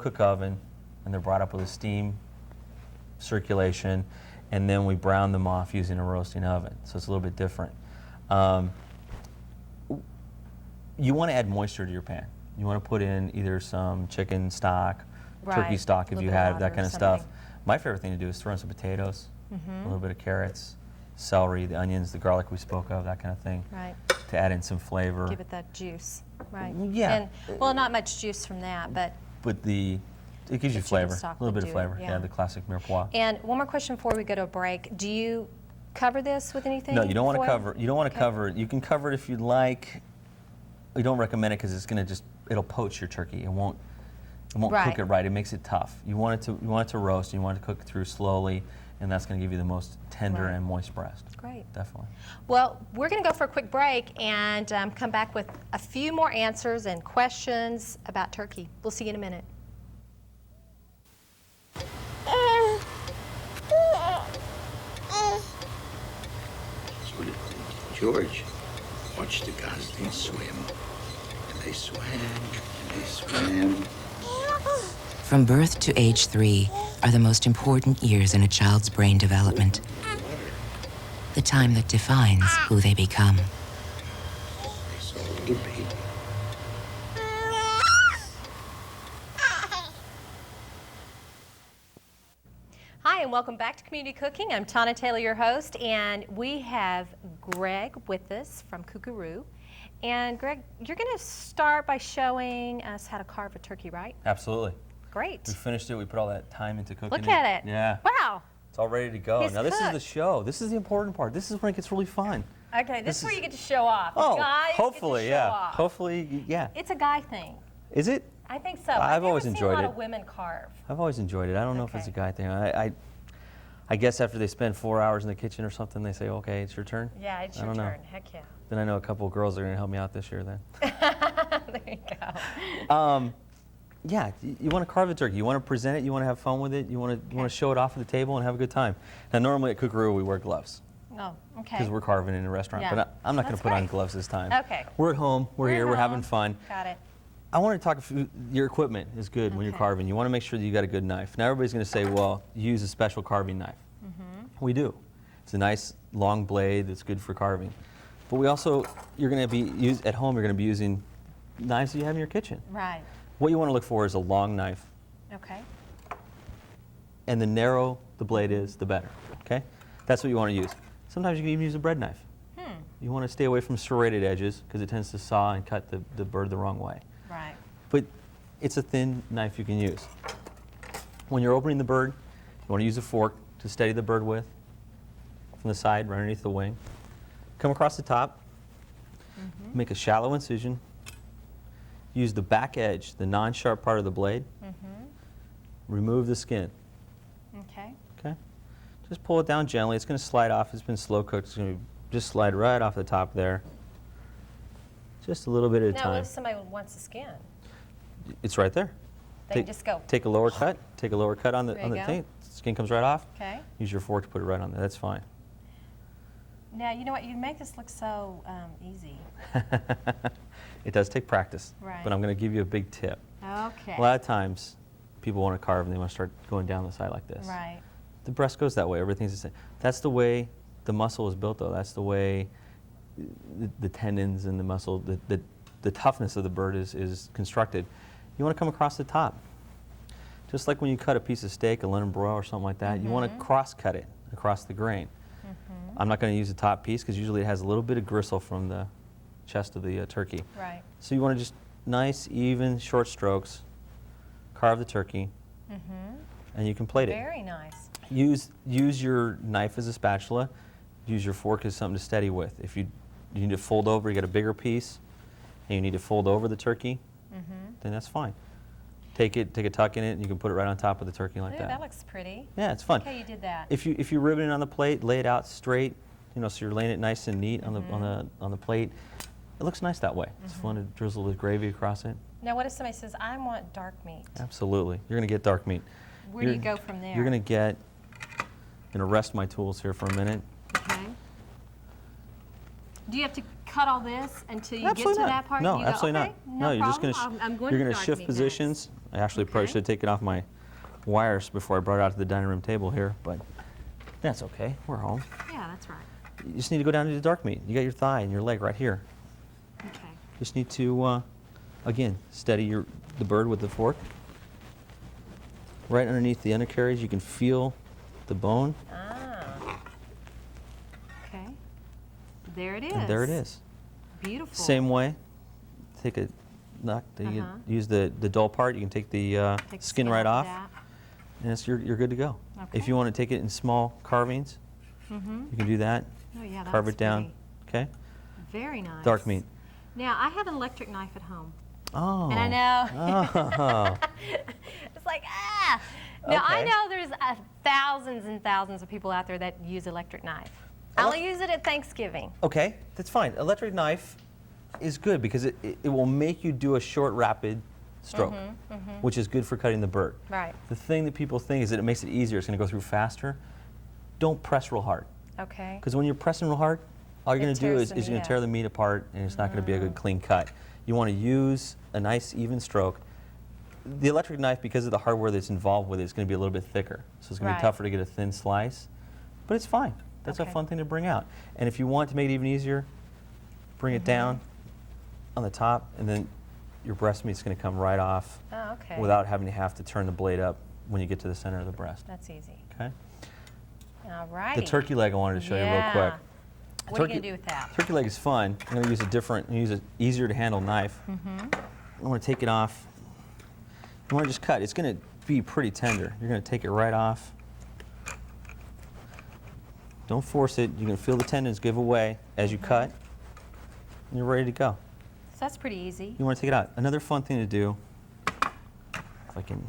cook oven, and they're brought up with a steam circulation, and then we brown them off using a roasting oven. So it's a little bit different. You want to add moisture to your pan. You want to put in either some chicken stock, turkey stock if you have, that kind of stuff. My favorite thing to do is throw in some potatoes, a little bit of carrots, celery, the onions, the garlic we spoke of, that kind of thing. Right. To add in some flavor. Give it that juice. Right. Yeah. And, well, not much juice from that, but it gives you flavor, a little bit of flavor. Yeah, the classic mirepoix. And one more question before we go to a break. Do you cover this with anything? No, you don't want to cover. You don't want to cover it. You can cover it if you'd like. We don't recommend it because it's going to it'll poach your turkey. It won't cook it right. It makes it tough. You want it to roast. You want it to cook through slowly, and that's going to give you the most tender and moist breast. Great. Definitely. Well, we're going to go for a quick break and come back with a few more answers and questions about turkey. We'll see you in a minute. George watched the goslings swim, and they swam, and they swam. From birth to age 3 are the most important years in a child's brain development. The time that defines who they become. They saw a little baby. Hi, and welcome back to Community Cooking. I'm Tana Taylor, your host, and we have Greg with us from Kookaroo. And Greg, you're going to start by showing us how to carve a turkey, right? Absolutely. Great. We finished it. We put all that time into cooking Look at it. Yeah. Wow. It's all ready to go. He's Now this is the cooked. show. This is the important part. This is when it gets really fun. Okay, this is where you get to show off. Oh, Guys hopefully, get to show yeah. off. Hopefully, yeah. It's a guy thing. Is it? I think so. I've always never enjoyed seen a lot it. of women carve. I've always enjoyed it. I don't know if it's a Okay. guy thing. I guess after they spend 4 hours in the kitchen or something, they say, okay, it's your turn. Yeah, it's I your don't know. turn. Heck yeah. Then I know a couple of girls are going to help me out this year then. There you go. Yeah, you want to carve the turkey. You want to present it. You want to have fun with it. You want to show it off at the table and have a good time. Now, normally at Kookaroo, we wear gloves Oh, okay. because we're carving in a restaurant. Yeah. But I'm not going That's to put on great. gloves this time. Okay. We're at home. We're here. at We're having home. fun. Got it. I want to talk. Your equipment is good when you're Okay. carving. You want to make sure that you got a good knife. Now everybody's going to say, "Well, you use a special carving knife." We do. It's a nice long blade that's good for carving. But we also, you're going to be at home. You're going to be using knives that you have in your kitchen. Right. What you want to look for is a long knife, Okay. and the narrow the blade is, the better. Okay, that's what you want to use. Sometimes you can even use a bread knife. You want to stay away from serrated edges because it tends to saw and cut the bird the wrong way. Right. But it's a thin knife you can use. When you're opening the bird, you want to use a fork to steady the bird with from the side, right underneath the wing. Come across the top, make a shallow incision. Use the back edge, the non-sharp part of the blade. Remove the skin. Okay. Okay? Just pull it down gently. It's going to slide off. It's been slow cooked. It's going to just slide right off the top there. Just a little bit at a Now, what time. if somebody wants the skin? It's right there. They can just go. Take a lower cut. Take a lower cut on the There you go. thing. Skin comes right off. Okay. Use your fork to put it right on there. That's fine. Now, you know what? You make this look so easy. It does take practice. Right. But I'm going to give you a big tip. Okay. A lot of times, people want to carve and they want to start going down the side like this. Right. The breast goes that way. Everything's the same. That's the way the muscle is built, though. That's the way the tendons and the muscle, the toughness of the bird is constructed. You want to come across the top. Just like when you cut a piece of steak, a London broil or something like that, you want to cross-cut it across the grain. I'm not going to use the top piece because usually it has a little bit of gristle from the chest of the turkey. Right. So you want to just nice, even, short strokes, carve the turkey, and you can plate it. Very nice. Use your knife as a spatula. Use your fork as something to steady with. If you need to fold over, you got a bigger piece, and you need to fold over the turkey, then that's fine. Take a tuck in it, and you can put it right on top of the turkey like Ooh, that. that looks pretty. Yeah, it's fun. Okay, you did that. If you ribbon it on the plate, lay it out straight, so you're laying it nice and neat on the plate. It looks nice that way. It's fun to drizzle with gravy across it. Now, what if somebody says, I want dark meat? Absolutely. You're going to get dark meat. Where do you go from there? You're going to get, I'm going to rest my tools here for a minute. Okay. Do you have to cut all this until you Absolutely get to not. that part? No, and you go, absolutely okay, not. No, you're just going problem. to I'm going you're to going to dark shift meat positions. I actually probably Okay. should have taken off my wires before I brought it out to the dining room table here, but that's okay. We're home. Yeah, that's right. You just need to go down to the dark meat. You got your thigh and your leg right here. Okay. Just need to, again, steady the bird with the fork. Right underneath the undercarriage, you can feel the bone, Ah. Okay. There it is. and there it is. Beautiful. Same way, take a you use the dull part, you can take the Take the skin right off, that. and you're good to go. If Okay. you want to take it in small carvings, Mm-hmm. you can do that, Oh yeah, that's carve it down, pretty. okay? Very nice. Dark meat. Now I have an electric knife at home, Oh. and I know Oh. it's like ah. Now I Okay. know there's thousands and thousands of people out there that use electric knife. I only use it at Thanksgiving. Okay, that's fine. Electric knife is good because it will make you do a short, rapid stroke, which is good for cutting the bird. Right. The thing that people think is that it makes it easier, it's going to go through faster. Don't press real hard. Okay. Because when you're pressing real hard, all you're It going to do tears is the you're meat going up. to tear the meat apart, and it's not going to be a good clean cut. You want to use a nice even stroke. The electric knife, because of the hardware that's involved with it, is going to be a little bit thicker. So it's going to Right. be tougher to get a thin slice, but it's fine. That's a Okay. fun thing to bring out. And if you want to make it even easier, bring it down on the top, and then your breast meat's going to come right off Oh, okay. without having to have to turn the blade up when you get to the center of the breast. That's easy. Okay? All right. The turkey leg I wanted to show you real quick. What are you going to do with that? Turkey leg is fun. I'm going to use a different, use an easier to handle knife. I want to take it off. You want to just cut. It's going to be pretty tender. You're going to take it right off. Don't force it. You can feel the tendons give away as you cut. And you're ready to go. So that's pretty easy. You want to take it out. Another fun thing to do, if I can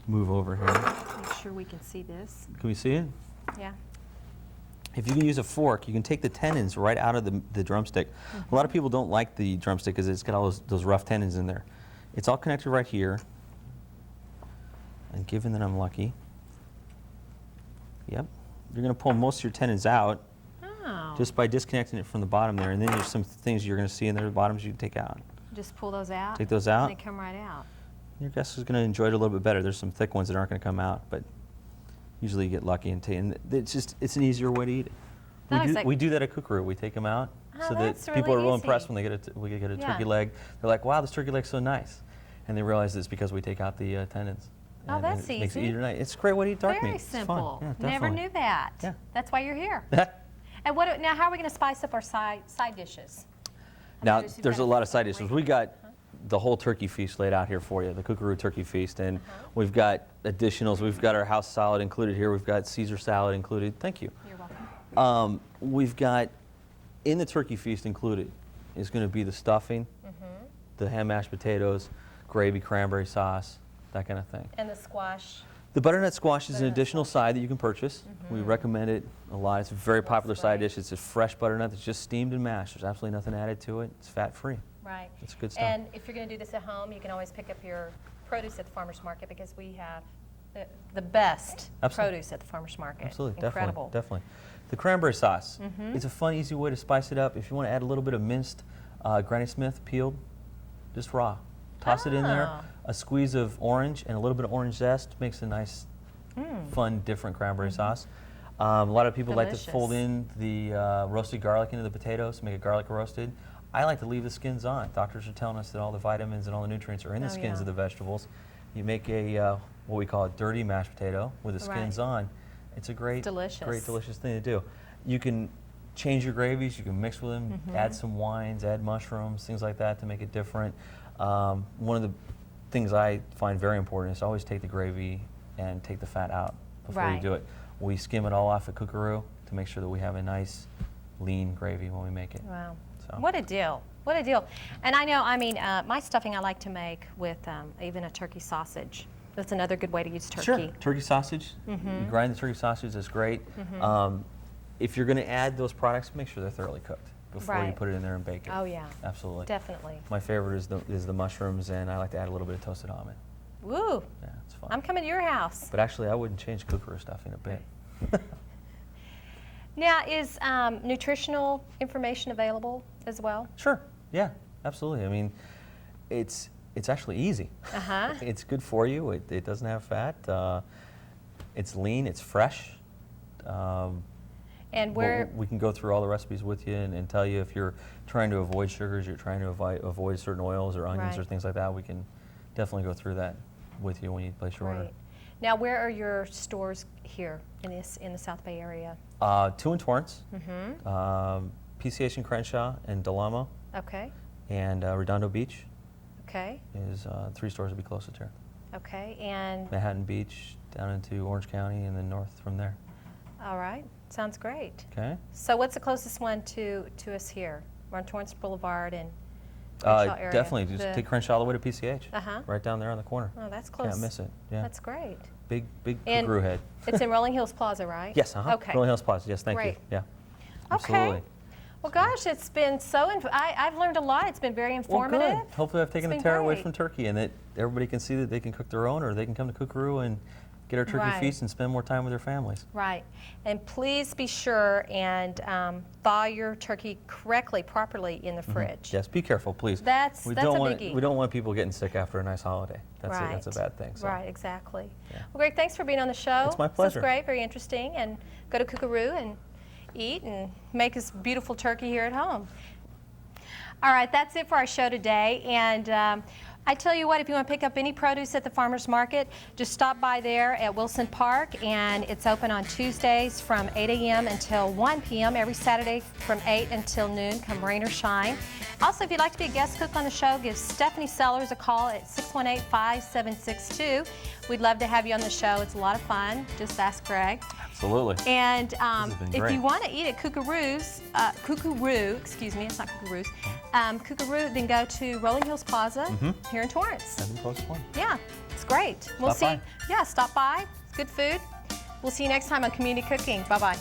move over here. Make sure we can see this. Can we see it? Yeah. If you can use a fork, you can take the tendons right out of the drumstick. A lot of people don't like the drumstick because it's got all those rough tendons in there. It's all connected right here. And given that I'm lucky, yep, you're going to pull most of your tendons out Oh. just by disconnecting it from the bottom there. And then there's some things you're going to see in there, the bottoms you can take out. Just pull those out. Take those out. And they come right out. Your guest is going to enjoy it a little bit better. There's some thick ones that aren't going to come out, but usually you get lucky and it's an easier way to eat it. That looks like- We do that at Kookaroo. We take them out Oh, so that that's people are really real easy. impressed when they we get a Yeah. turkey leg. They're like, wow, this turkey leg's so nice. And they realize it's because we take out the tendons. Oh, And that's it makes it easy. easier to eat. It's a great way to eat dark Very meat. It's simple. fun. Yeah, Never definitely. knew that. Yeah. That's why you're here. And now, how are we going to spice up our side dishes? Now, noticed you've there's got a a lot of side dishes. great- We got the whole turkey feast laid out here for you, the Kookaroo turkey feast, and we've got additionals. We've got our house salad included here. We've got Caesar salad included. Thank you. You're welcome. We've got in the turkey feast included is going to be the stuffing, the ham mashed potatoes, gravy, cranberry sauce, that kind of thing. And the squash. The butternut squash is an Butternut additional side that you can purchase. We recommend it a lot. It's a very popular side great. dish. It's a fresh butternut that's just steamed and mashed. There's absolutely nothing added to it. It's fat-free. Right. It's good stuff. And if you're going to do this at home, you can always pick up your produce at the farmer's market because we have the best Absolutely. produce at the farmer's market. Absolutely, Incredible. definitely. The cranberry sauce. It's a fun, easy way to spice it up. If you want to add a little bit of minced Granny Smith peeled, just raw. Toss it in there. Oh. A squeeze of orange and a little bit of orange zest makes a nice, fun, different cranberry sauce. A lot of people like to fold Delicious. in the roasted garlic into the potatoes, make it garlic roasted. I like to leave the skins on. Doctors are telling us that all the vitamins and all the nutrients are in the Oh, skins yeah. of the vegetables. You make a what we call a dirty mashed potato with the skins Right. on. It's a great, delicious. great, delicious thing to do. You can change your gravies. You can mix with them, add some wines, add mushrooms, things like that to make it different. One of the things I find very important is always take the gravy and take the fat out before you Right. do it. We skim it all off at Kookaroo to make sure that we have a nice, lean gravy when we make it. Wow. So. What a deal. What a deal. And I know, I mean, my stuffing I like to make with even a turkey sausage. That's another good way to use turkey. Sure. Turkey sausage. You grind the turkey sausage. That's great. If you're going to add those products, make sure they're thoroughly cooked before you Right. put it in there and bake it. Oh, yeah. Absolutely. Definitely. My favorite is the mushrooms, and I like to add a little bit of toasted almond. Woo. Yeah, it's fun. I'm coming to your house. But actually, I wouldn't change Kookaroo stuffing a bit. Now, is nutritional information available as well? Sure. Yeah, absolutely. I mean, it's it's actually easy. Uh-huh. It's good for you. It doesn't have fat. It's lean. It's fresh. And But where, we can go through all the recipes with you and tell you if you're trying to avoid sugars, you're trying to avoid certain oils or onions or Right. things like that. We can definitely go through that with you when you place your order. right. Now, where are your stores here in the South Bay area? 2 in Torrance, Mm-hmm. PCH in Crenshaw and Delamo, Okay, and Redondo Beach okay, is 3 stores to be closest to. okay, and, Manhattan Beach down into Orange County and then north from there. all right, sounds great. Okay. So what's the closest one to us here? We're on Torrance Boulevard and Crenshaw area. Definitely, just The- take Crenshaw all the way to PCH. Uh-huh. Right down there on the corner. Oh, that's close. Can't miss it. Yeah. That's great. big And Kookaroo head. It's in Rolling Hills Plaza, right? Yes. Okay. Rolling Hills Plaza. Yes. Thank Great. you. Yeah. Okay. Absolutely. Well, gosh, it's been so, I've learned a lot. It's been very Well, informative. good. Hopefully, I've taken It's the been terror away great. from turkey, and that everybody can see that they can cook their own, or they can come to Kookaroo and get our turkey Right. feast and spend more time with their families. Right. And please be sure and thaw your turkey correctly, properly in the fridge. Yes. Be careful, please. That's a biggie. We don't want people getting sick after a nice holiday. That's Right. that's a bad thing. So. Right, exactly. Yeah. Well, Greg, thanks for being on the show. It's my This pleasure. was great, very interesting. And go to Kookaroo and eat and make this beautiful turkey here at home. All right, that's it for our show today. And I tell you what, if you want to pick up any produce at the farmer's market, just stop by there at Wilson Park, and it's open on Tuesdays from 8 a.m. until 1 p.m. every Saturday from 8 until noon, come rain or shine. Also, if you'd like to be a guest cook on the show, give Stephanie Sellers a call at 618-5762. We'd love to have you on the show. It's a lot of fun. Just ask Greg. Absolutely. And has been if great. you want to eat at Kookaroo, excuse me, it's not Kookaroo's, Kookaroo, then go to Rolling Hills Plaza here in Torrance. That's the closest one. Yeah, it's great. We'll Stop by. Yeah, stop by. It's good food. We'll see you next time on Community Cooking. Bye-bye.